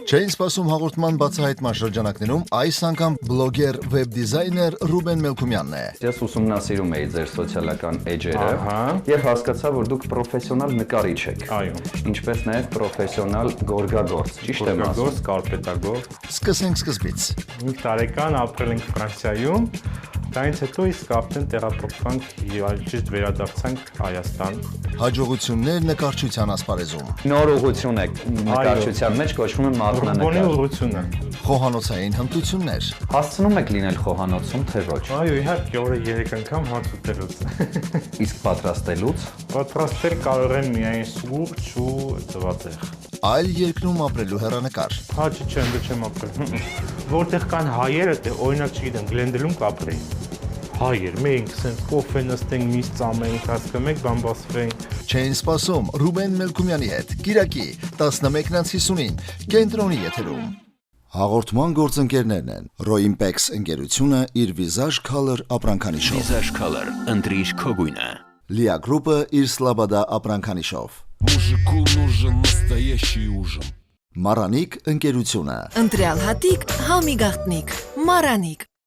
Չէին սպասում հաղորդման բացահայտման շրջանակներում այս անգամ բլոգեր, վեբ դիզայներ Ռուբեն Մելքումյանն է։ Ես ուսումնասիրում էի ձեր սոցիալական էջերը եւ հասկացա, որ դուք պրոֆեսիոնալ նկարիչ եք։ Այո։ Ինչպես նաեւ պրոֆեսիոնալ գորգագործ, ճիշտ եմ ասում։ Գորգագործ, կարպետագործ։ Սկսենք սկզբից։ 5 տարեկան ապրել ենք Ֆրանսիայում, դրանից հետո իսկ արդեն տեղափոխանք ճիշտ վերադարձանք Հայաստան։ Հաջողություններ նկարչության ասպարեզում։ Նոր ուղղություն է նկարչության մեջ կոչվում է Ռուբոնի մատնանկար։ ուղղությունը։ Խոհանոցային հմտություններ։ Հասցնում եք լինել խոհանոցում, թե ոչ։ Այո, իհարկե, օրը 3 անգամ հաց ուտելուց։ Իսկ պատրաստելուց Պատրաստել կարող եմ միայն սուրճ ու ծվածեղ։ Այլ երկրում ապրելու հեռանկար։ Հաճի չեմ, դե չեմ ապրել։ Որտեղ կան հայերը, դե օրինակ չգիտեմ, Գլենդելում կապրեի։ Հայեր, մենք ասենք կոֆե նստենք, միս ծամենք, հասկանում եք, բան բասվենք։ Չէին սպասում Ռուբեն Մելքումյանի հետ Կիրակի 11:50-ին կենտրոնի եթերում։ Հաղորդման գործընկերներն են Roimpex ընկերությունը իր Visage Color ապրանքանիշով, Visage Color, ընտրիր քո գույնը։ Lia Group-ը իր Slabada ապրանքանիշով, Мужику нужен настоящий ужин։ Maranիկ ընկերությունը, Ընտրյալ հատիկ, համի գաղտնիք, Մարանիկ։